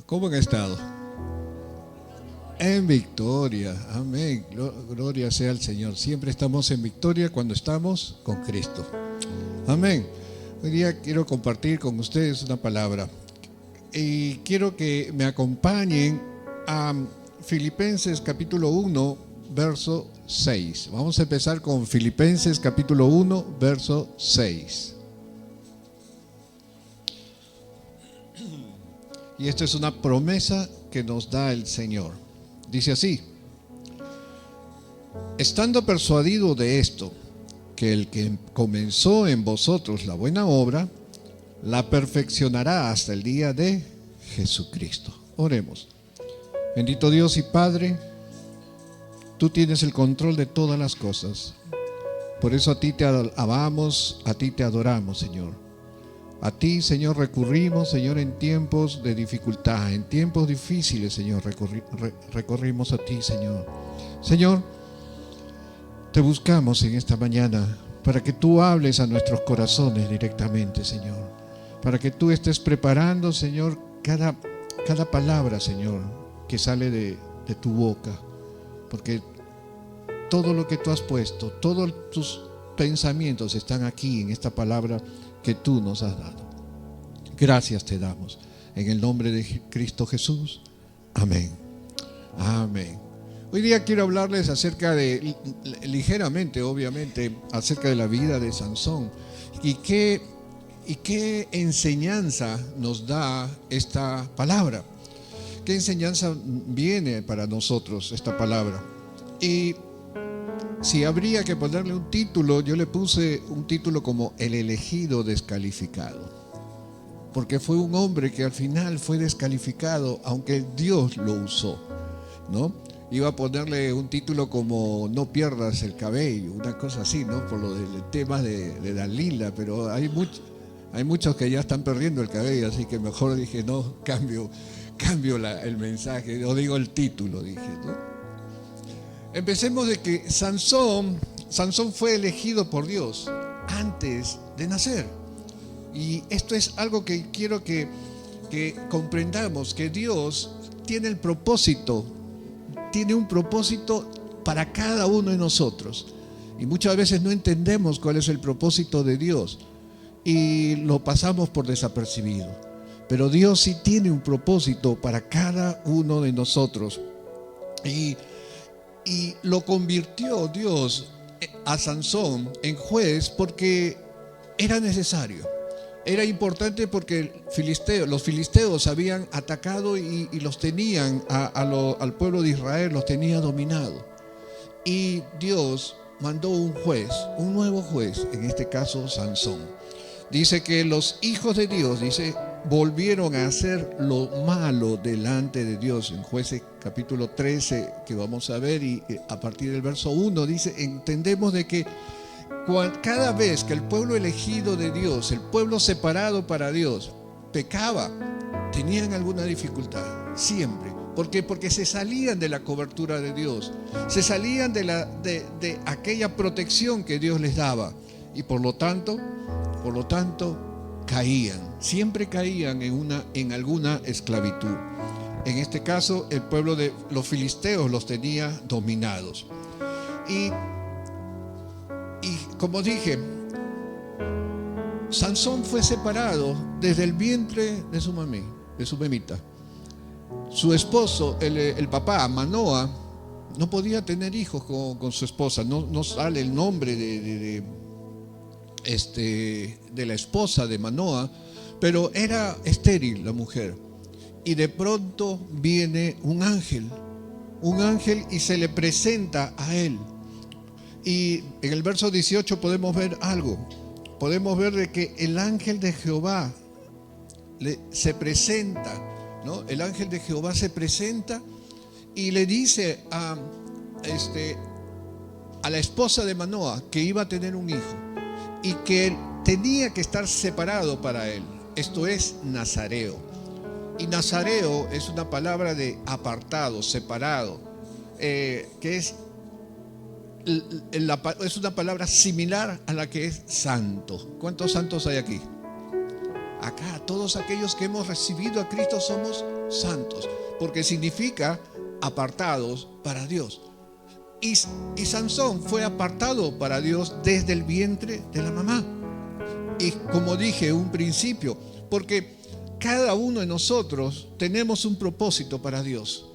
¿Cómo han estado? En victoria, amén. Gloria sea al Señor. Siempre estamos en victoria cuando estamos con Cristo. Amén. Hoy día quiero compartir con ustedes una palabra y quiero que me acompañen a Filipenses capítulo 1, verso 6. Vamos a empezar con Filipenses capítulo 1, verso 6. Y esta es una promesa que nos da el Señor. Dice así: estando persuadido de esto, que el que comenzó en vosotros la buena obra, la perfeccionará hasta el día de Jesucristo. Oremos. Bendito Dios y Padre, tú tienes el control de todas las cosas. Por eso a ti te alabamos, a ti te adoramos, Señor. A ti, Señor, recurrimos, Señor, en tiempos de dificultad, en tiempos difíciles, Señor, recurrimos a ti, Señor. Señor, te buscamos en esta mañana para que tú hables a nuestros corazones directamente, Señor. Para que tú estés preparando, Señor, cada palabra, Señor, que sale de tu boca. Porque todo lo que tú has puesto, todos tus pensamientos están aquí en esta palabra que tú nos has dado. Gracias te damos. En el nombre de Cristo Jesús. Amén. Amén. Hoy día quiero hablarles acerca de, ligeramente, obviamente, acerca de la vida de Sansón. Y qué enseñanza nos da esta palabra. ¿Qué enseñanza viene para nosotros esta palabra? Y si habría que ponerle un título, yo le puse un título como El elegido descalificado. Porque fue un hombre que al final fue descalificado, aunque Dios lo usó, ¿no? Iba a ponerle un título como No pierdas el cabello, una cosa así, ¿no? Por lo del tema de Dalila, pero hay muchos que ya están perdiendo el cabello, así que mejor dije, no, cambio el mensaje, o digo el título, dije, ¿no? Empecemos de que Sansón fue elegido por Dios antes de nacer. Y esto es algo que quiero que comprendamos, que Dios tiene un propósito para cada uno de nosotros. Y muchas veces no entendemos cuál es el propósito de Dios y lo pasamos por desapercibido. Pero Dios sí tiene un propósito para cada uno de nosotros. Y lo convirtió Dios a Sansón en juez porque era necesario. Era importante porque los filisteos habían atacado y los tenían al pueblo de Israel, los tenía dominado. Y Dios mandó un nuevo juez, en este caso Sansón. Dice que los hijos de Dios, volvieron a hacer lo malo delante de Dios. En Jueces capítulo 13, que vamos a ver, y a partir del verso 1 dice, entendemos de que cada vez que el pueblo elegido de Dios, el pueblo separado para Dios, pecaba, tenían alguna dificultad, siempre. ¿Por qué? Porque se salían de la cobertura de Dios, se salían de aquella protección que Dios les daba, y por lo tanto, siempre caían en alguna esclavitud. En este caso, el pueblo de los filisteos los tenía dominados. Y como dije, Sansón fue separado desde el vientre de su mamita. Su esposo, el papá, Manoa, no podía tener hijos con su esposa. No sale el nombre de la esposa de Manoa, pero era estéril la mujer. Y de pronto viene un ángel y se le presenta a él. Y en el verso 18 podemos ver algo. Podemos ver de que el ángel de Jehová se presenta, ¿no? El ángel de Jehová se presenta y le dice a la esposa de Manoa que iba a tener un hijo y que tenía que estar separado para él. Esto es nazareo. Y nazareo es una palabra de apartado, separado, que es una palabra similar a la que es santo. ¿Cuántos santos hay aquí? acá todos aquellos que hemos recibido a Cristo somos santos, porque significa apartados para Dios. Y Sansón fue apartado para Dios desde el vientre de la mamá. Y como dije en un principio, porque cada uno de nosotros tenemos un propósito para Dios.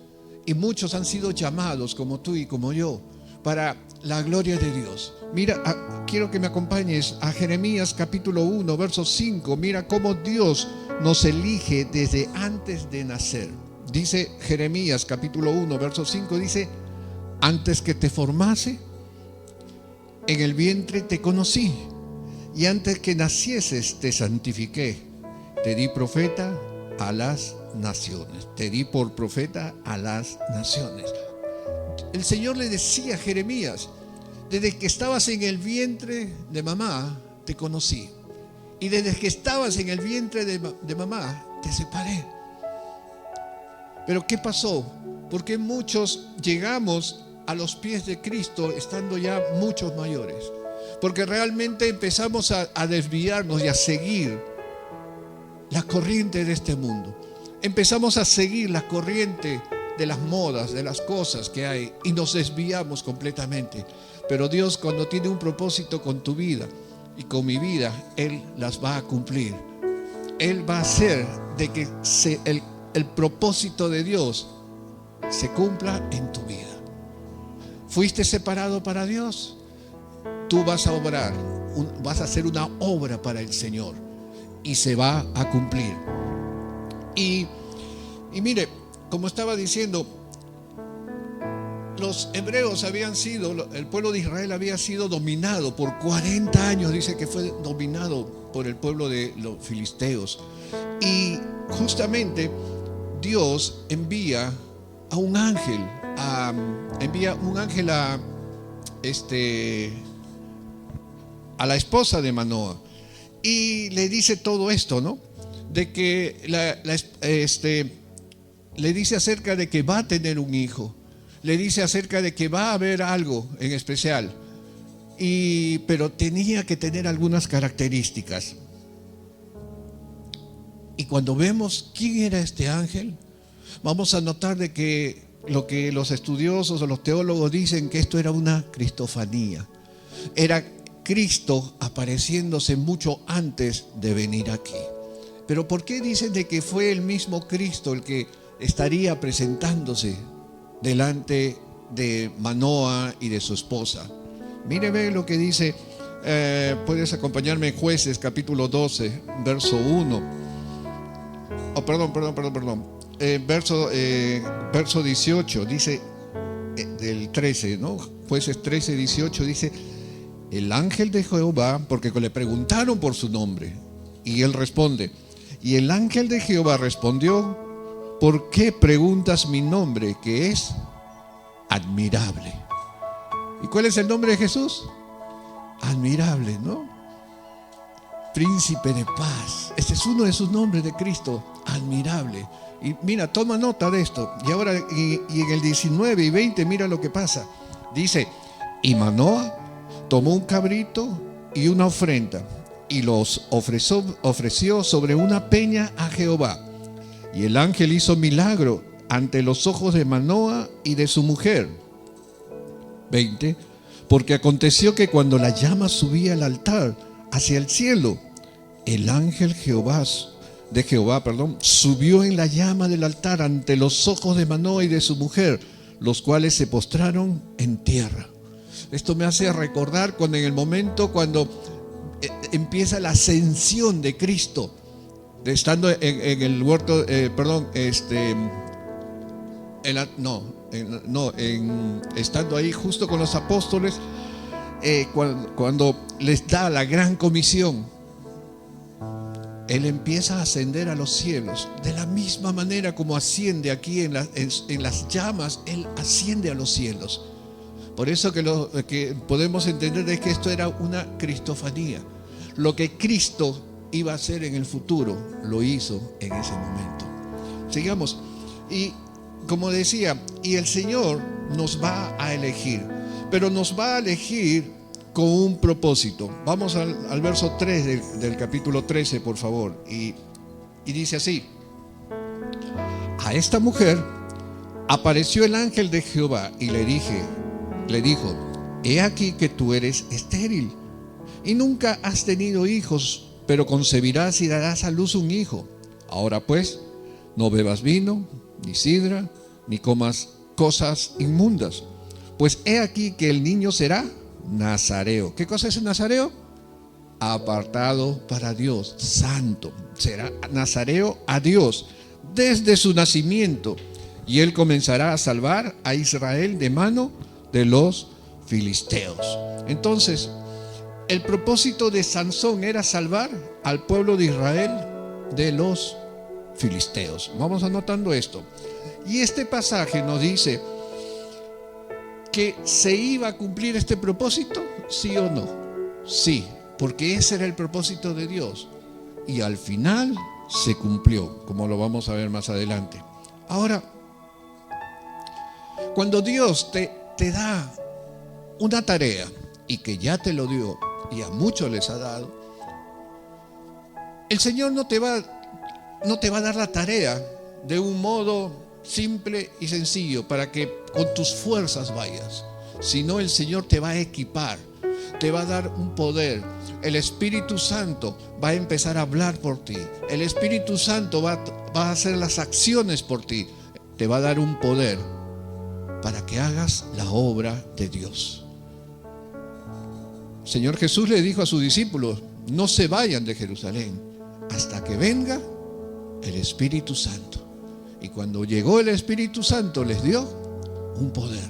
Y muchos han sido llamados, como tú y como yo, para la gloria de Dios. Mira, quiero que me acompañes a Jeremías capítulo 1, verso 5. Mira cómo Dios nos elige desde antes de nacer. Dice Jeremías capítulo 1, verso 5, dice: antes que te formase, en el vientre te conocí, y antes que nacieses te santifiqué. Te di profeta a las naciones. Te di por profeta a las naciones. El Señor le decía a Jeremías: desde que estabas en el vientre de mamá, te conocí. Y desde que estabas en el vientre de mamá, te separé. Pero ¿qué pasó? Porque muchos llegamos a los pies de Cristo estando ya muchos mayores. Porque realmente empezamos a desviarnos y a seguir la corriente de este mundo. Empezamos a seguir la corriente de las modas, de las cosas que hay, y nos desviamos completamente. Pero Dios, cuando tiene un propósito con tu vida y con mi vida, Él las va a cumplir. Él va a hacer de que el propósito de Dios se cumpla en tu vida. ¿Fuiste separado para Dios? Tú vas a obrar, vas a hacer una obra para el Señor y se va a cumplir. Y mire, como estaba diciendo, los hebreos el pueblo de Israel había sido dominado por 40 años, dice que fue dominado por el pueblo de los filisteos. Y justamente Dios envía un ángel a la esposa de Manoah y le dice todo esto, ¿no? De que le dice acerca de que va a tener un hijo, le dice acerca de que va a haber algo en especial, pero tenía que tener algunas características. Y cuando vemos quién era este ángel, vamos a notar de que lo que los estudiosos o los teólogos dicen, que esto era una cristofanía. Era Cristo apareciéndose mucho antes de venir aquí. Pero ¿por qué dicen de que fue el mismo Cristo el que estaría presentándose delante de Manoah y de su esposa? Mire, ve lo que dice, puedes acompañarme en Jueces capítulo 12, verso 1. Verso 18, dice, del 13, ¿no? Jueces 13, 18, dice: el ángel de Jehová, porque le preguntaron por su nombre, y él responde: y el ángel de Jehová respondió: ¿por qué preguntas mi nombre, que es admirable? ¿Y cuál es el nombre de Jesús? Admirable, ¿no? Príncipe de paz. Este es uno de sus nombres de Cristo, admirable. Y mira, toma nota de esto. Y ahora, y en el 19 y 20, mira lo que pasa. Dice: y Manoah tomó un cabrito y una ofrenda, y los ofreció sobre una peña a Jehová. Y el ángel hizo milagro ante los ojos de Manoah y de su mujer. 20. Porque aconteció que cuando la llama subía al altar hacia el cielo, el ángel de Jehová subió en la llama del altar ante los ojos de Manoah y de su mujer, los cuales se postraron en tierra. Esto me hace recordar cuando empieza la ascensión de Cristo, estando en el huerto, estando ahí justo con los apóstoles, cuando les da la gran comisión. Él empieza a ascender a los cielos. De la misma manera como asciende aquí en las llamas, Él asciende a los cielos. Por eso que podemos entender de que esto era una cristofanía. Lo que Cristo iba a hacer en el futuro, lo hizo en ese momento. Sigamos. Y como decía, y el Señor nos va a elegir. Pero nos va a elegir con un propósito. Vamos al verso 3 del capítulo 13, por favor. Y dice así: a esta mujer apareció el ángel de Jehová y le dijo: he aquí que tú eres estéril y nunca has tenido hijos, pero concebirás y darás a luz un hijo. Ahora pues, no bebas vino, ni sidra, ni comas cosas inmundas, pues he aquí que el niño será nazareo. ¿Qué cosa es un nazareo? Apartado para Dios, santo. Será nazareo a Dios desde su nacimiento, y él comenzará a salvar a Israel de mano de los filisteos. Entonces, el propósito de Sansón era salvar al pueblo de Israel de los filisteos. Vamos anotando esto. Y este pasaje nos dice que se iba a cumplir este propósito, ¿sí o no? Sí, porque ese era el propósito de Dios. Y al final se cumplió, como lo vamos a ver más adelante. Ahora, cuando Dios te da una tarea, y que ya te lo dio, y a muchos les ha dado, el Señor no te va a dar la tarea de un modo simple y sencillo para que con tus fuerzas vayas, sino el Señor te va a equipar, te va a dar un poder. El Espíritu Santo va a empezar a hablar por ti. El Espíritu Santo va a hacer las acciones por ti. Te va a dar un poder para que hagas la obra de Dios. Señor Jesús le dijo a sus discípulos: no se vayan de Jerusalén hasta que venga el Espíritu Santo. Y cuando llegó el Espíritu Santo les dio un poder.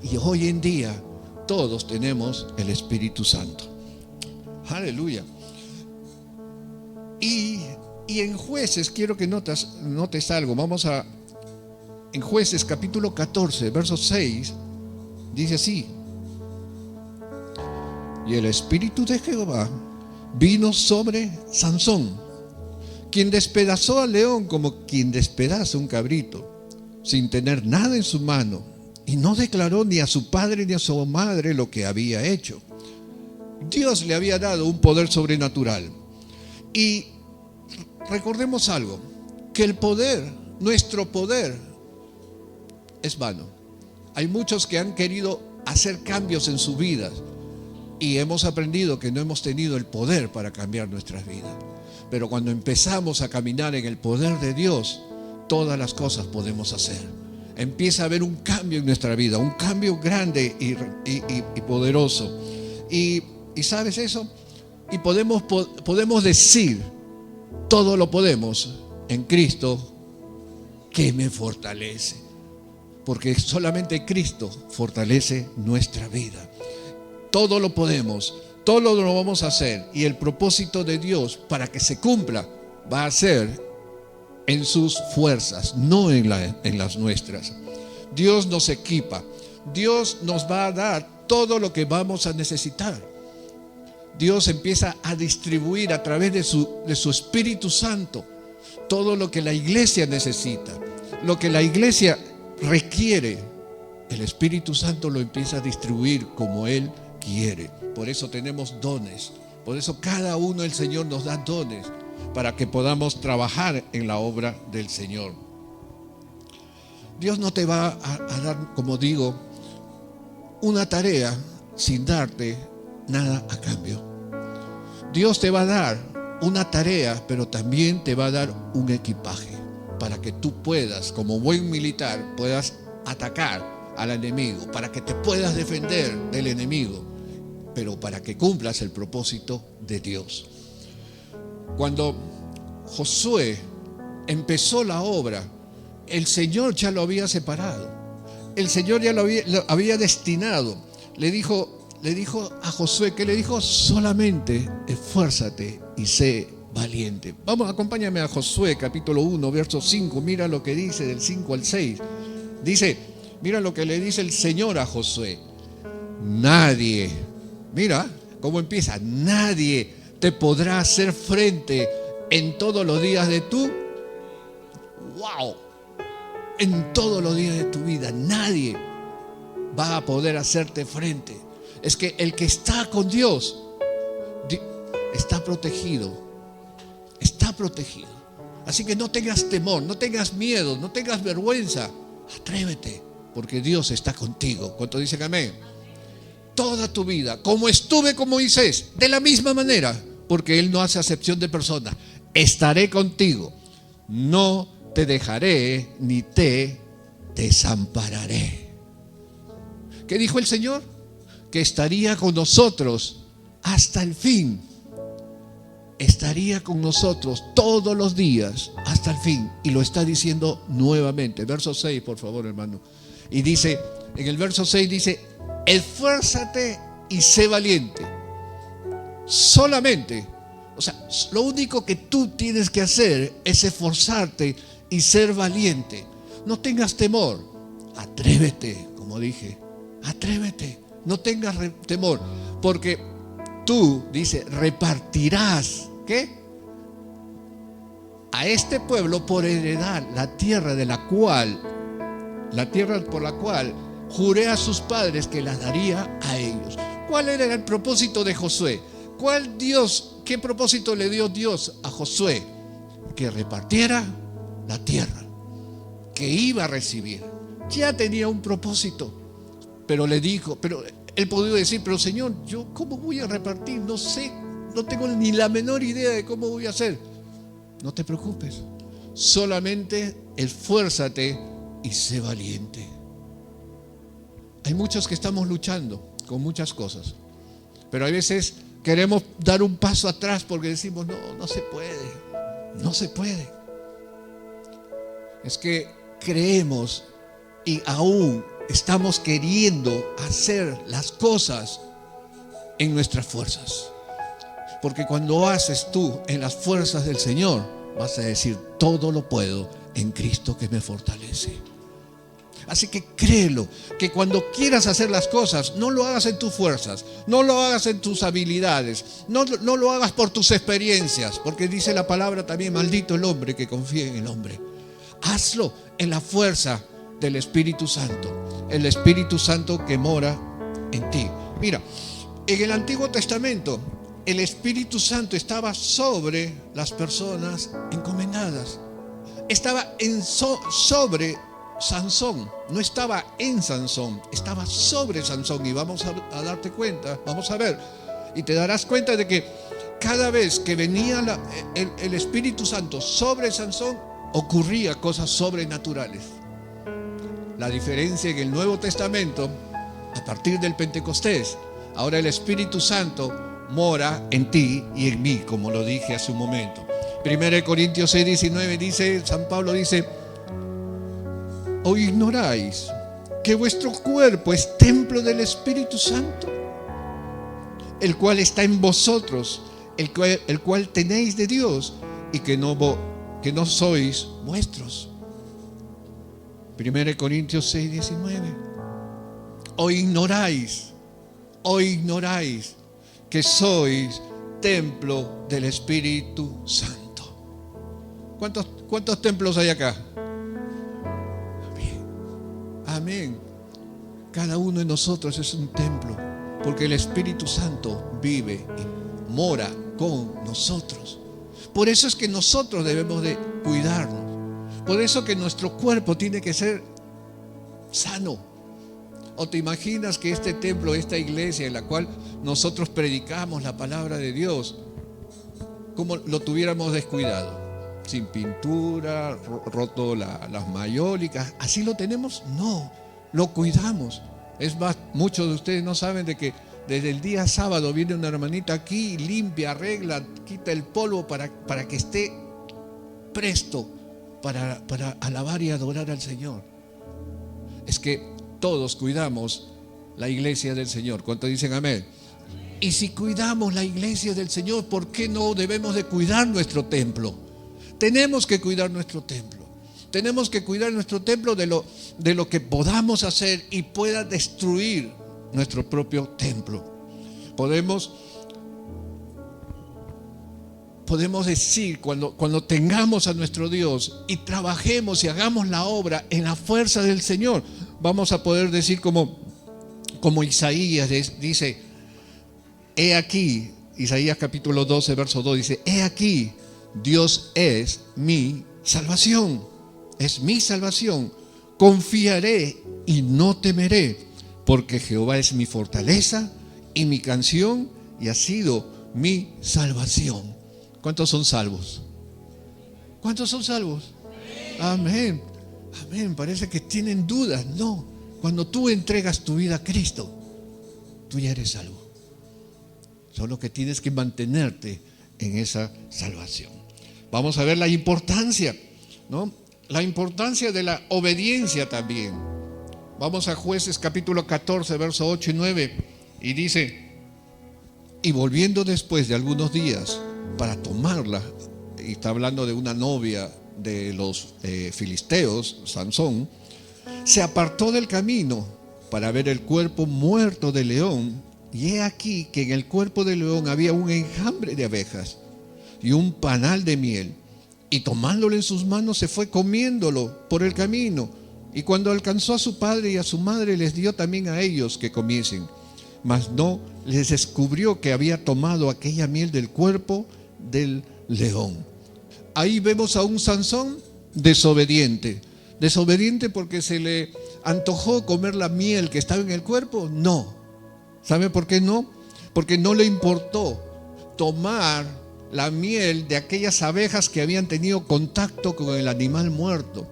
Y hoy en día todos tenemos el Espíritu Santo. Aleluya. Y en Jueces, quiero que notes algo. En Jueces capítulo 14, verso 6, dice así: y el Espíritu de Jehová vino sobre Sansón, quien despedazó al león como quien despedaza un cabrito, sin tener nada en su mano, y no declaró ni a su padre ni a su madre lo que había hecho. Dios le había dado un poder sobrenatural. Y recordemos algo, que el poder, nuestro poder, es vano. Hay muchos que han querido hacer cambios en sus vidas y hemos aprendido que no hemos tenido el poder para cambiar nuestras vidas. Pero cuando empezamos a caminar en el poder de Dios, todas las cosas podemos hacer. Empieza a haber un cambio en nuestra vida, un cambio grande y poderoso. Y ¿sabes eso? Y podemos decir: todo lo podemos en Cristo que me fortalece. Porque solamente Cristo fortalece nuestra vida. Todo lo podemos, todo lo vamos a hacer. Y el propósito de Dios para que se cumpla va a ser en sus fuerzas, no en las nuestras. Dios nos equipa. Dios nos va a dar todo lo que vamos a necesitar. Dios empieza a distribuir a través de su Espíritu Santo todo lo que la iglesia necesita, lo que la iglesia requiere. El Espíritu Santo lo empieza a distribuir como Él quiere. Por eso tenemos dones. Por eso cada uno el Señor nos da dones para que podamos trabajar en la obra del Señor. Dios no te va a dar, como digo, una tarea sin darte nada a cambio. Dios te va a dar una tarea, pero también te va a dar un equipaje para que tú puedas, como buen militar, puedas atacar al enemigo, para que te puedas defender del enemigo, pero para que cumplas el propósito de Dios. Cuando Josué empezó la obra, el Señor ya lo había separado. El Señor ya lo había destinado. Le dijo a Josué, ¿qué le dijo? Solamente esfuérzate y sé valiente. Vamos, acompáñame a Josué capítulo 1, verso 5. Mira lo que dice del 5 al 6. Dice, mira lo que le dice el Señor a Josué. Nadie, mira cómo empieza, nadie te podrá hacer frente en todos los días de tu en todos los días de tu vida. Nadie va a poder hacerte frente. es que el que está con Dios está protegido. Está protegido. Así que no tengas temor, no tengas miedo, no tengas vergüenza. Atrévete, porque Dios está contigo. ¿Cuántos dicen amén? Toda tu vida, como estuve con Moisés, de la misma manera, porque Él no hace acepción de personas. Estaré contigo, no te dejaré ni te desampararé. ¿Qué dijo el Señor? Que estaría con nosotros hasta el fin. Estaría con nosotros todos los días hasta el fin. Y lo está diciendo nuevamente. Verso 6, por favor, hermano. Y dice, en el verso 6 dice: esfuérzate y sé valiente. Solamente, o sea, lo único que tú tienes que hacer es esforzarte y ser valiente. No tengas temor. Atrévete, como dije. Atrévete. No tengas temor. Porque tú, dice, repartirás, ¿qué? A este pueblo por heredad la tierra por la cual juré a sus padres que la daría a ellos. ¿Cuál era el propósito de Josué? ¿Qué propósito le dio Dios a Josué? Que repartiera la tierra que iba a recibir. Ya tenía un propósito, pero él podía decir: pero Señor, ¿yo cómo voy a repartir? No sé, no tengo ni la menor idea de cómo voy a hacer. No te preocupes, solamente esfuérzate y sé valiente. Hay muchos que estamos luchando con muchas cosas, pero a veces queremos dar un paso atrás porque decimos: no se puede, no se puede. Es que creemos y aún estamos queriendo hacer las cosas en nuestras fuerzas. Porque cuando haces tú en las fuerzas del Señor, vas a decir: todo lo puedo en Cristo que me fortalece. Así que créelo, que cuando quieras hacer las cosas, no lo hagas en tus fuerzas, no lo hagas en tus habilidades, no lo hagas por tus experiencias, porque dice la palabra también: maldito el hombre que confía en el hombre. Hazlo en la fuerza del Espíritu Santo, el Espíritu Santo que mora en ti. Mira, en el Antiguo Testamento el Espíritu Santo estaba sobre las personas encomendadas. Estaba sobre Sansón, no estaba en Sansón, estaba sobre Sansón. Y vamos a darte cuenta, vamos a ver, y te darás cuenta de que cada vez que venía el Espíritu Santo sobre Sansón, ocurría cosas sobrenaturales. La diferencia en el Nuevo Testamento, a partir del Pentecostés, ahora el Espíritu Santo mora en ti y en mí, como lo dije hace un momento. 1 Corintios 6:19 dice, San Pablo dice: ¿o ignoráis que vuestro cuerpo es templo del Espíritu Santo, el cual está en vosotros, el cual tenéis de Dios, y que no sois vuestros? 1 Corintios 6:19. ¿O ignoráis que sois templo del Espíritu Santo? ¿Cuántos templos hay acá? Amén. Cada uno de nosotros es un templo, porque el Espíritu Santo vive y mora con nosotros. Por eso es que nosotros debemos de cuidarnos. Por eso que nuestro cuerpo tiene que ser sano. ¿O te imaginas que este templo, esta iglesia en la cual nosotros predicamos la palabra de Dios, como lo tuviéramos descuidado? Sin pintura, roto las mayólicas. ¿Así lo tenemos? No, lo cuidamos. Es más, muchos de ustedes no saben de que desde el día sábado viene una hermanita aquí, limpia, arregla, quita el polvo para que esté presto para alabar y adorar al Señor. Es que todos cuidamos la iglesia del Señor. ¿Cuántos dicen amén? Y si cuidamos la iglesia del Señor, ¿por qué no debemos de cuidar nuestro templo? Tenemos que cuidar nuestro templo. Tenemos que cuidar nuestro templo de lo que podamos hacer y pueda destruir nuestro propio templo. Podemos decir, cuando tengamos a nuestro Dios y trabajemos y hagamos la obra en la fuerza del Señor, vamos a poder decir como Como Isaías dice, he aquí, Isaías capítulo 12, verso 2 dice, he aquí, Dios es mi salvación, es mi salvación. Confiaré y no temeré, porque Jehová es mi fortaleza y mi canción y ha sido mi salvación. ¿Cuántos son salvos? ¿Cuántos son salvos? Amén. Amén. Parece que tienen dudas. No. Cuando tú entregas tu vida a Cristo, tú ya eres salvo. Solo que tienes que mantenerte en esa salvación. Vamos a ver la importancia, ¿no? La importancia de la obediencia también. Vamos a Jueces capítulo 14, verso 8 y 9. Y dice, y volviendo después de algunos días para tomarla, y está hablando de una novia de los filisteos, Sansón, se apartó del camino para ver el cuerpo muerto del león, y he aquí que en el cuerpo del león había un enjambre de abejas y un panal de miel, y tomándolo en sus manos se fue comiéndolo por el camino, y cuando alcanzó a su padre y a su madre les dio también a ellos que comiesen, mas no les descubrió que había tomado aquella miel del cuerpo del león. Ahí vemos a un Sansón desobediente. Desobediente porque se le antojó comer la miel que estaba en el cuerpo. No. ¿Sabe por qué no? Porque no le importó tomar la miel de aquellas abejas que habían tenido contacto con el animal muerto.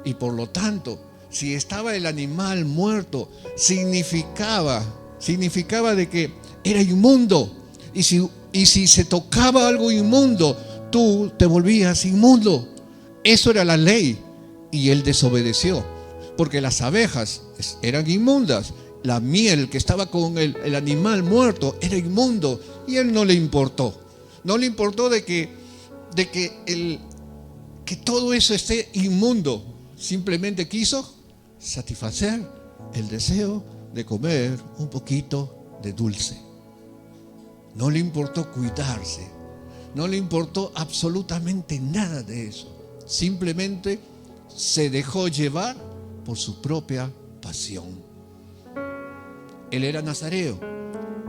Y por lo tanto, si estaba el animal muerto, significaba de que era inmundo. Y si se tocaba algo inmundo, tú te volvías inmundo. Eso era la ley. Y él desobedeció, porque las abejas eran inmundas. La miel que estaba con el animal muerto era inmundo. Y él no le importó. No le importó de que todo eso esté inmundo. Simplemente quiso satisfacer el deseo de comer un poquito de dulce. No le importó cuidarse. No le importó absolutamente nada de eso. Simplemente se dejó llevar por su propia pasión. Él era nazareo.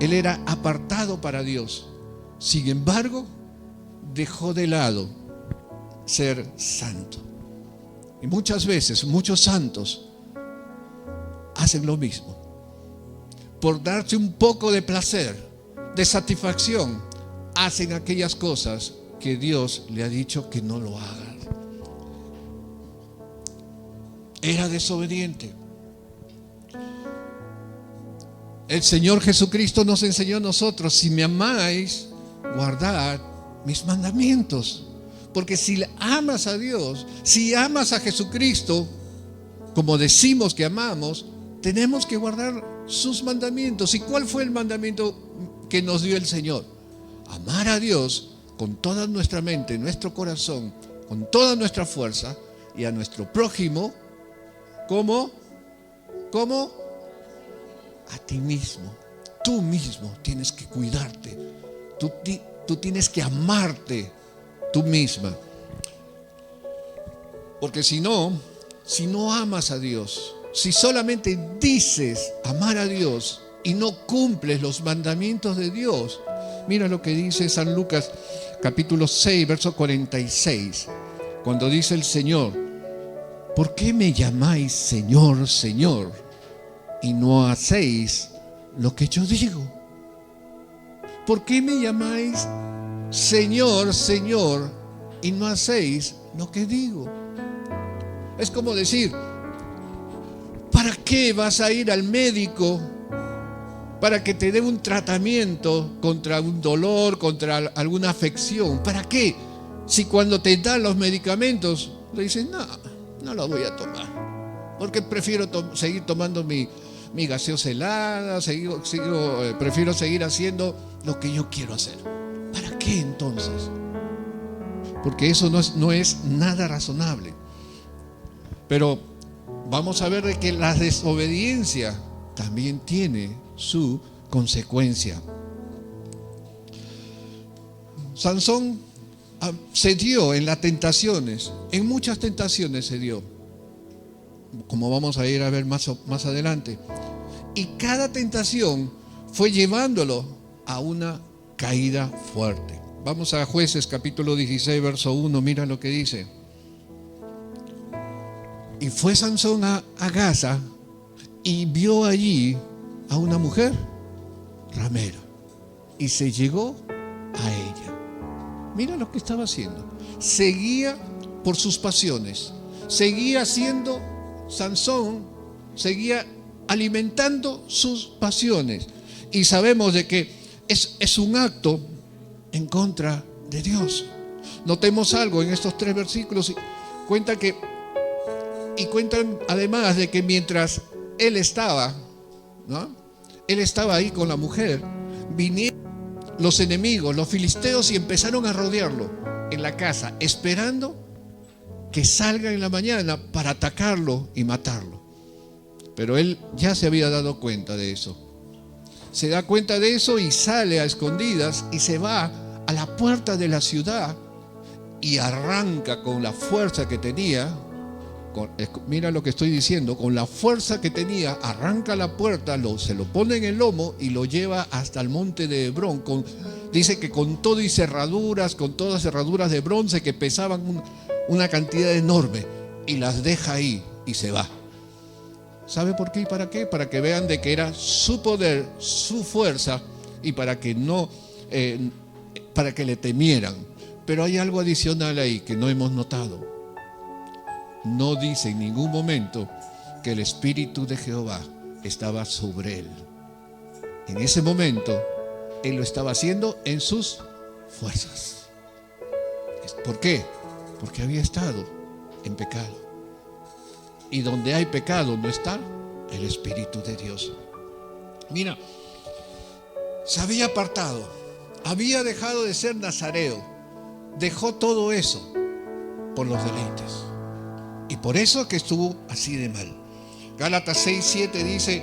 Él era apartado para Dios. Sin embargo, dejó de lado ser santo. Y muchas veces, muchos santos hacen lo mismo. Por darse un poco de placer, de satisfacción, hacen aquellas cosas que Dios le ha dicho que no lo hagan. Era desobediente. El Señor Jesucristo nos enseñó a nosotros: si me amáis, guardad mis mandamientos. Porque si amas a Dios, si amas a Jesucristo, como decimos que amamos, tenemos que guardar sus mandamientos. ¿Y cuál fue el mandamiento que nos dio el Señor? Amar a Dios con toda nuestra mente, nuestro corazón, con toda nuestra fuerza, y a nuestro prójimo como a ti mismo. Tú mismo tienes que cuidarte. Tú tienes que amarte tú misma. Porque si no amas a Dios, si solamente dices amar a Dios y no cumples los mandamientos de Dios, mira lo que dice San Lucas capítulo 6, verso 46, cuando dice el Señor: ¿por qué me llamáis Señor, Señor, y no hacéis lo que yo digo? ¿Por qué me llamáis Señor, Señor, y no hacéis lo que digo? Es como decir: ¿para qué vas a ir al médico para que te dé un tratamiento contra un dolor, contra alguna afección? ¿Para qué? Si cuando te dan los medicamentos le dices: no lo voy a tomar, porque prefiero seguir tomando mi gaseosa helada, prefiero seguir haciendo lo que yo quiero hacer. ¿Para qué entonces? Porque eso no es nada razonable. Pero vamos a ver de que la desobediencia también tiene su consecuencia. Sansón se dio en las tentaciones, en muchas tentaciones se dio, como vamos a ir a ver más adelante. Y cada tentación fue llevándolo a una caída fuerte. Vamos a Jueces capítulo 16, verso 1, mira lo que dice. Y fue Sansón a Gaza y vio allí a una mujer ramera y se llegó a ella. Mira lo que estaba haciendo. Seguía por sus pasiones, seguía siendo Sansón, seguía alimentando sus pasiones. Y sabemos de que es un acto en contra de Dios. Notemos algo en estos 3 versículos. Cuentan además de que mientras él estaba, ¿no?, él estaba ahí con la mujer, vinieron los enemigos, los filisteos, y empezaron a rodearlo en la casa, esperando que salga en la mañana para atacarlo y matarlo. Pero él ya se había dado cuenta de eso. Se da cuenta de eso y sale a escondidas y se va a la puerta de la ciudad y arranca con la fuerza que tenía. Mira lo que estoy diciendo, con la fuerza que tenía, arranca la puerta, se lo pone en el lomo y lo lleva hasta el monte de Hebrón. Dice que con todo y cerraduras, con todas cerraduras de bronce que pesaban una cantidad enorme, y las deja ahí y se va. ¿Sabe por qué y para qué? Para que vean de que era su poder, su fuerza, y para que le temieran. Pero hay algo adicional ahí que no hemos notado. No dice en ningún momento que el Espíritu de Jehová estaba sobre él. En ese momento, él lo estaba haciendo en sus fuerzas. ¿Por qué? Porque había estado en pecado. Y donde hay pecado no está el Espíritu de Dios. Mira, se había apartado, había dejado de ser nazareo, dejó todo eso por los deleites. Y por eso que estuvo así de mal. Gálatas 6:7 dice: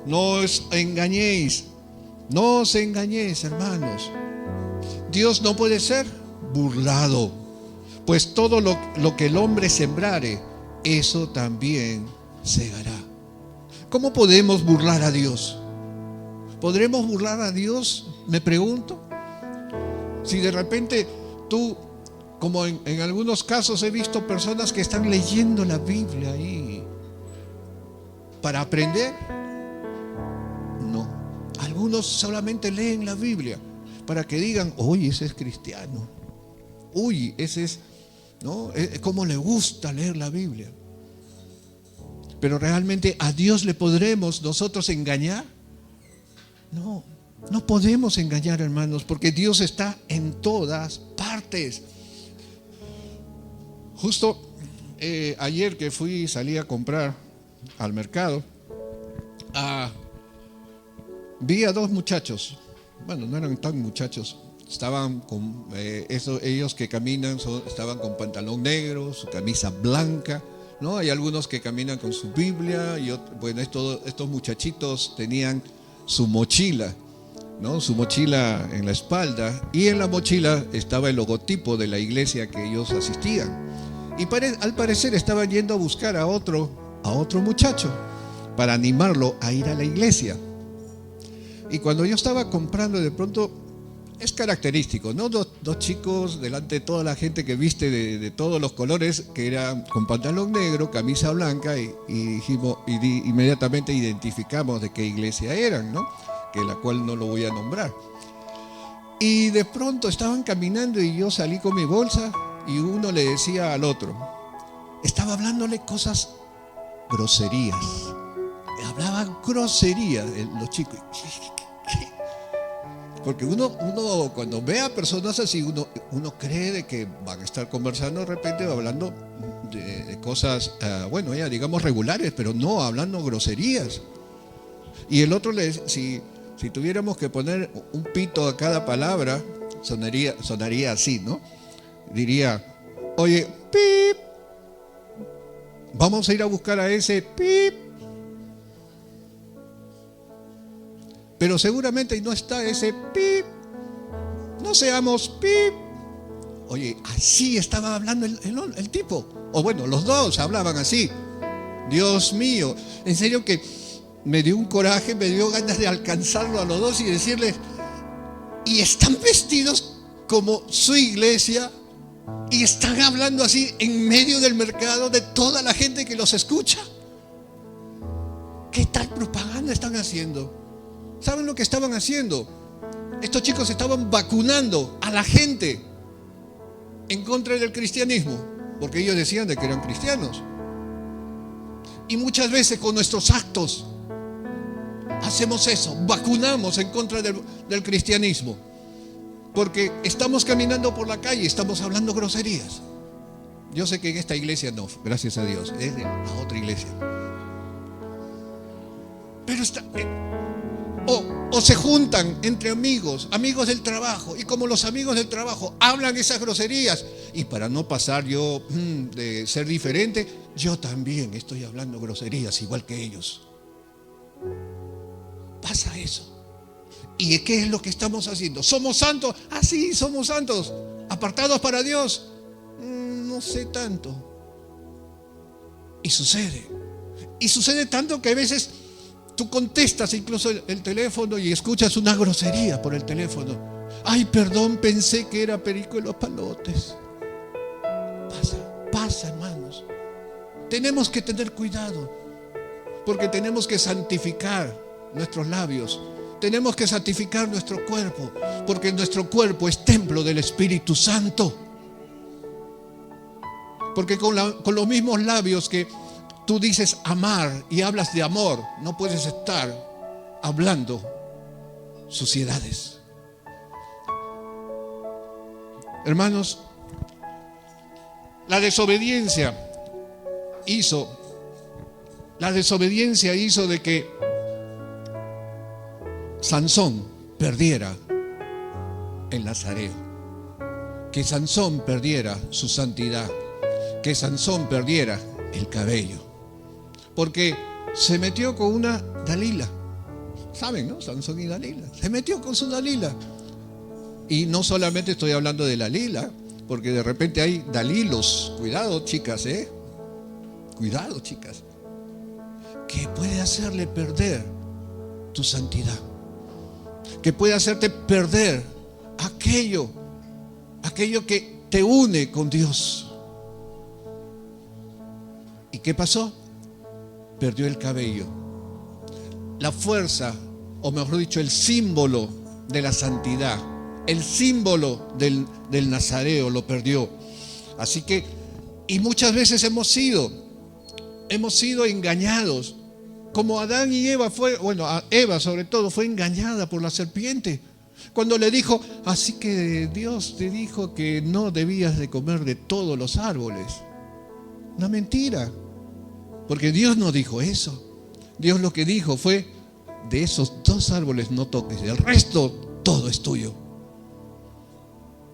no os engañéis, hermanos. Dios no puede ser burlado, pues todo lo que el hombre sembrare, eso también segará. ¿Cómo podemos burlar a Dios? ¿Podremos burlar a Dios? Me pregunto. Si de repente tú, como en algunos casos he visto personas que están leyendo la Biblia ahí para aprender. No, algunos solamente leen la Biblia para que digan: uy, ese es cristiano, uy, ese es, ¿no?, cómo le gusta leer la Biblia. Pero realmente, ¿a Dios le podremos nosotros engañar? No, no podemos engañar, hermanos, porque Dios está en todas partes. Justo ayer que salí a comprar al mercado, vi a 2 muchachos. Bueno, no eran tan muchachos. Estaban con ellos que caminan, estaban con pantalón negro, su camisa blanca, ¿no? Hay algunos que caminan con su Biblia y bueno, estos muchachitos tenían su mochila, ¿no? Su mochila en la espalda, y en la mochila estaba el logotipo de la iglesia que ellos asistían. Y al parecer estaban yendo a buscar a otro muchacho para animarlo a ir a la iglesia. Y cuando yo estaba comprando, de pronto, es característico, ¿no? Dos chicos delante de toda la gente que viste de todos los colores, que eran con pantalón negro, camisa blanca, y inmediatamente identificamos de qué iglesia eran, ¿no? Que la cual no lo voy a nombrar. Y de pronto estaban caminando y yo salí con mi bolsa y uno le decía al otro, estaba hablándole cosas, groserías. Hablaban groserías los chicos. Porque uno cuando ve a personas así, uno cree de que van a estar conversando de repente, hablando de cosas, bueno, ya digamos regulares, pero no hablando groserías. Y el otro si tuviéramos que poner un pito a cada palabra, sonaría así, ¿no? Diría: oye, pip, vamos a ir a buscar a ese pip. Pero seguramente no está ese pip. No seamos pip. Oye, así estaba hablando el tipo. O bueno, los dos hablaban así. Dios mío, en serio que me dio un coraje, me dio ganas de alcanzarlo a los dos y decirles, y están vestidos como su iglesia y están hablando así en medio del mercado de toda la gente que los escucha. ¿Qué tal propaganda están haciendo? ¿Saben lo que estaban haciendo? Estos chicos estaban vacunando a la gente en contra del cristianismo, porque ellos decían de que eran cristianos. Y muchas veces con nuestros actos hacemos eso, vacunamos en contra del cristianismo, porque estamos caminando por la calle, estamos hablando groserías. Yo sé que en esta iglesia no, gracias a Dios, es de la otra iglesia. Pero o se juntan entre amigos del trabajo, y como los amigos del trabajo hablan esas groserías, y para no pasar yo de ser diferente, yo también estoy hablando groserías igual que ellos. Pasa eso. ¿Y qué es lo que estamos haciendo? ¿Somos santos? Ah, sí, somos santos. ¿Apartados para Dios? No sé tanto. Y sucede tanto que a veces tú contestas incluso el teléfono y escuchas una grosería por el teléfono. Ay, perdón, pensé que era perico de los palotes. Pasa, hermanos. Tenemos que tener cuidado, porque tenemos que santificar nuestros labios. Tenemos que santificar nuestro cuerpo, porque nuestro cuerpo es templo del Espíritu Santo. Porque con los mismos labios que tú dices amar y hablas de amor, no puedes estar hablando suciedades. Hermanos, la desobediencia hizo de que Sansón perdiera el nazareo, que Sansón perdiera su santidad, que Sansón perdiera el cabello, porque se metió con una Dalila. ¿Saben, no? Sansón y Dalila. Se metió con su Dalila. Y no solamente estoy hablando de Dalila, porque de repente hay Dalilos. Cuidado, chicas, Cuidado, chicas. Que puede hacerle perder tu santidad. Que puede hacerte perder aquello que te une con Dios. ¿Y qué pasó? Perdió el cabello. La fuerza, o mejor dicho, el símbolo de la santidad, el símbolo del nazareo lo perdió. Así que, y muchas veces hemos sido engañados. Como Adán y Eva Eva sobre todo fue engañada por la serpiente. Cuando le dijo, así que Dios te dijo que no debías de comer de todos los árboles. Una mentira. Porque Dios no dijo eso. Dios lo que dijo fue, de esos 2 árboles no toques, el resto todo es tuyo.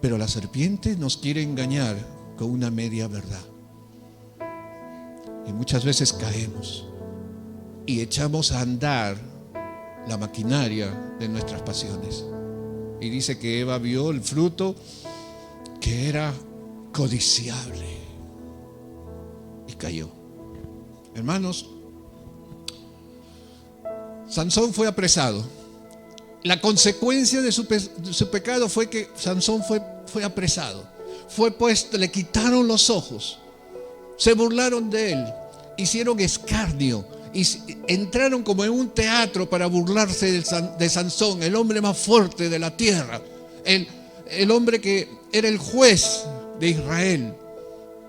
Pero la serpiente nos quiere engañar con una media verdad. Y muchas veces caemos y echamos a andar la maquinaria de nuestras pasiones. Y dice que Eva vio el fruto que era codiciable y cayó. Hermanos, Sansón fue apresado. La consecuencia de su pecado fue que Sansón fue apresado. Fue puesto, le quitaron los ojos, se burlaron de él, hicieron escarnio y entraron como en un teatro para burlarse de Sansón, el hombre más fuerte de la tierra, el hombre que era el juez de Israel.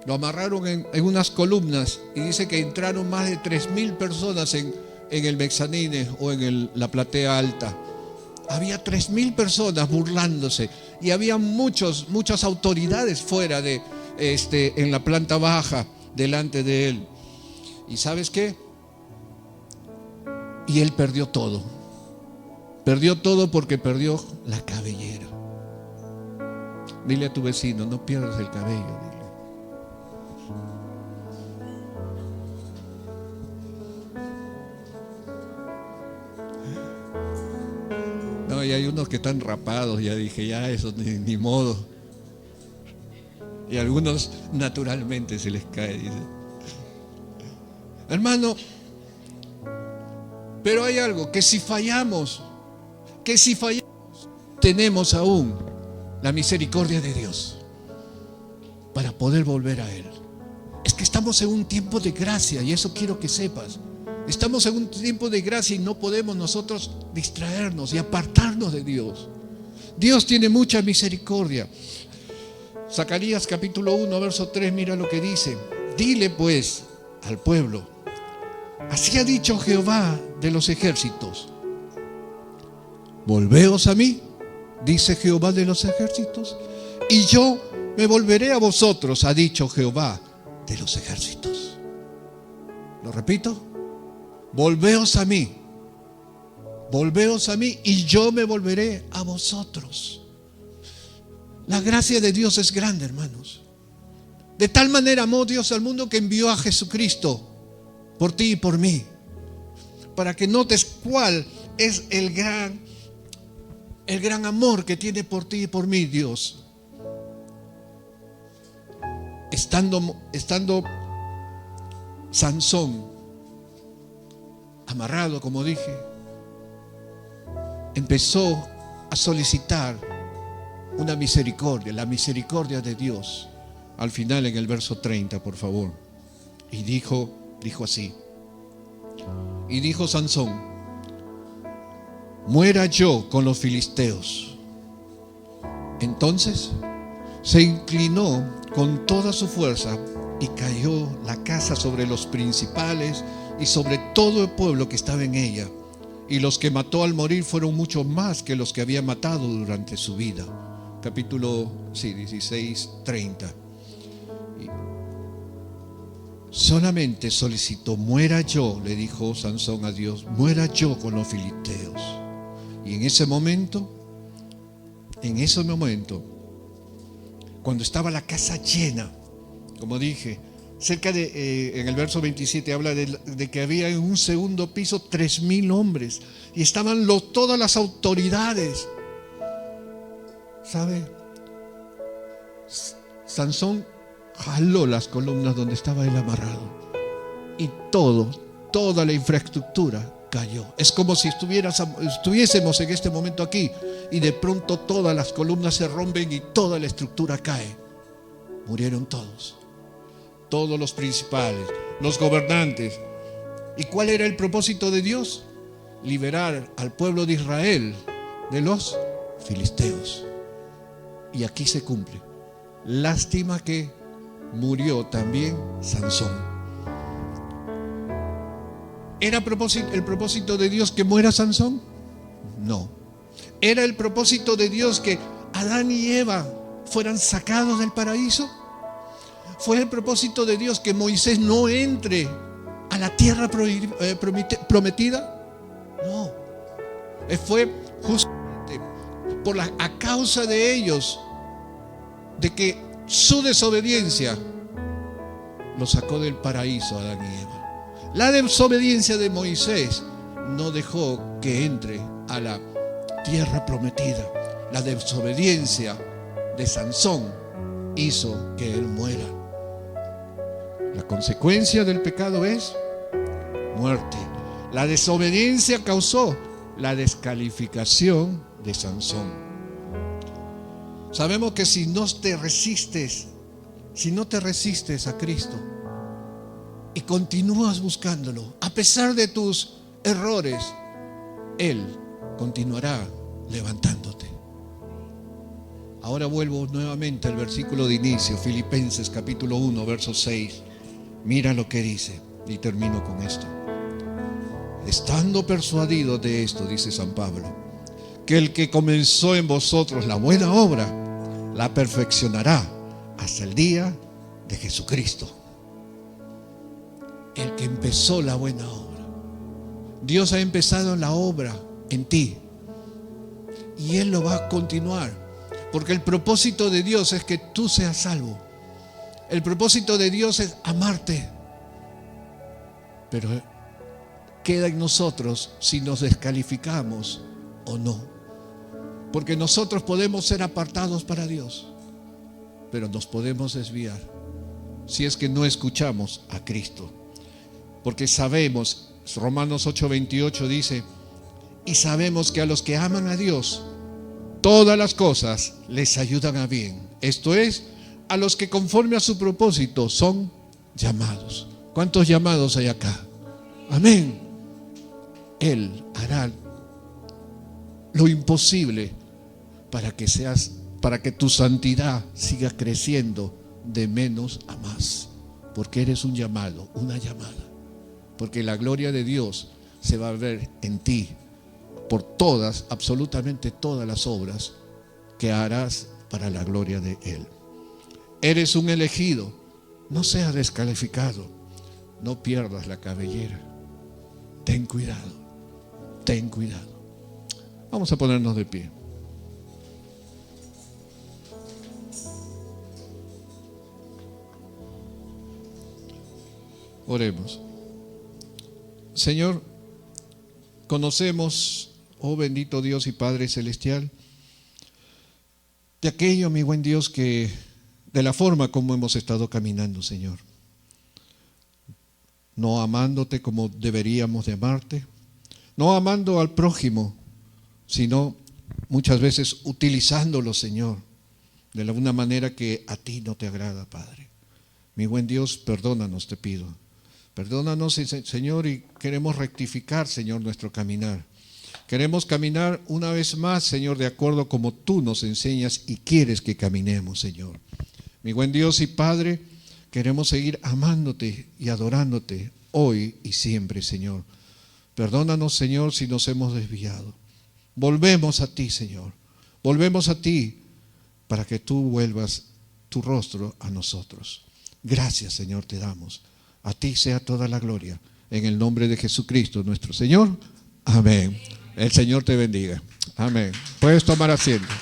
Lo amarraron en unas columnas y dice que entraron más de 3,000 personas en el mezanine o en la platea alta. Había 3,000 personas burlándose y había muchas autoridades fuera en la planta baja delante de él. ¿Y sabes qué? Y él perdió todo. Perdió todo porque perdió la cabellera. Dile a tu vecino, no pierdas el cabello. Dile. No, y hay unos que están rapados, ya dije, ya eso ni modo. Y a algunos naturalmente se les cae, dice. Hermano, Pero hay algo, que si fallamos, tenemos aún la misericordia de Dios para poder volver a Él. Es que estamos en un tiempo de gracia, y eso quiero que sepas. Estamos en un tiempo de gracia y no podemos nosotros distraernos y apartarnos de Dios. Dios tiene mucha misericordia. Zacarías capítulo 1, verso 3, mira lo que dice. Dile pues al pueblo: así ha dicho Jehová de los ejércitos, volveos a mí, dice Jehová de los ejércitos, y yo me volveré a vosotros, ha dicho Jehová de los ejércitos. Lo repito: volveos a mí, y yo me volveré a vosotros. La gracia de Dios es grande, hermanos. De tal manera amó Dios al mundo que envió a Jesucristo por ti y por mí, para que notes cuál es el gran amor que tiene por ti y por mí Dios. Estando Sansón amarrado, como dije, empezó a solicitar una misericordia, la misericordia de Dios. Al final, en el verso 30, por favor. Y dijo así. Y dijo Sansón: muera yo con los filisteos. Entonces se inclinó con toda su fuerza y cayó la casa sobre los principales y sobre todo el pueblo que estaba en ella. Y los que mató al morir fueron mucho más que los que había matado durante su vida. Capítulo 16, 30. Solamente solicitó: muera yo, le dijo Sansón a Dios, muera yo con los filisteos. Y en ese momento, cuando estaba la casa llena, como dije, cerca de, en el verso 27 habla de que había en un segundo piso 3,000 hombres y estaban todas las autoridades. ¿Sabe? Sansón jaló las columnas donde estaba él amarrado y toda la infraestructura cayó. Es como si estuviésemos en este momento aquí y de pronto todas las columnas se rompen y toda la estructura cae. Murieron todos los principales, los gobernantes. ¿Y cuál era el propósito de Dios? Liberar al pueblo de Israel de los filisteos. Y aquí se cumple. Lástima que murió también Sansón. ¿Era el propósito de Dios que muera Sansón? No. ¿Era el propósito de Dios que Adán y Eva fueran sacados del paraíso? ¿Fue el propósito de Dios que Moisés no entre a la tierra prometida? No. Fue justamente a causa de ellos, de que su desobediencia los sacó del paraíso a Adán y Eva. La desobediencia de Moisés no dejó que entre a la tierra prometida. La desobediencia de Sansón hizo que él muera. La consecuencia del pecado es muerte. La desobediencia causó la descalificación de Sansón. Sabemos que si no te resistes a Cristo y continúas buscándolo, a pesar de tus errores, Él continuará levantándote. Ahora vuelvo nuevamente al versículo de inicio, Filipenses capítulo 1, verso 6. Mira lo que dice, y termino con esto. Estando persuadido de esto, dice San Pablo, que el que comenzó en vosotros la buena obra, la perfeccionará hasta el día de Jesucristo. El que empezó la buena obra. Dios ha empezado la obra en ti y Él lo va a continuar, porque el propósito de Dios es que tú seas salvo. El propósito de Dios es amarte, pero queda en nosotros si nos descalificamos o no, porque nosotros podemos ser apartados para Dios, pero nos podemos desviar si es que no escuchamos a Cristo, porque sabemos Romanos 8:28 dice: y sabemos que a los que aman a Dios, todas las cosas les ayudan a bien. Esto es, a los que conforme a su propósito son llamados. ¿Cuántos llamados hay acá? Amén. Él hará lo imposible para que tu santidad siga creciendo de menos a más. Porque eres un llamado, una llamada. Porque la gloria de Dios se va a ver en ti por todas, absolutamente todas las obras que harás para la gloria de Él. Eres un elegido. No seas descalificado. No pierdas la cabellera. Ten cuidado. Ten cuidado. Vamos a ponernos de pie. Oremos. Señor, conocemos, oh bendito Dios y Padre Celestial, de aquello, mi buen Dios, que de la forma como hemos estado caminando, Señor. No amándote como deberíamos de amarte, no amando al prójimo, sino muchas veces utilizándolo, Señor, de una manera que a ti no te agrada, Padre. Mi buen Dios, perdónanos, te pido. Perdónanos, Señor, y queremos rectificar, Señor, nuestro caminar. Queremos caminar una vez más, Señor, de acuerdo como tú nos enseñas y quieres que caminemos, Señor. Mi buen Dios y Padre, queremos seguir amándote y adorándote hoy y siempre, Señor. Perdónanos, Señor, si nos hemos desviado. Volvemos a ti, Señor. Volvemos a ti para que tú vuelvas tu rostro a nosotros. Gracias, Señor, te damos. A ti sea toda la gloria. En el nombre de Jesucristo, nuestro Señor. Amén. El Señor te bendiga. Amén. Puedes tomar asiento.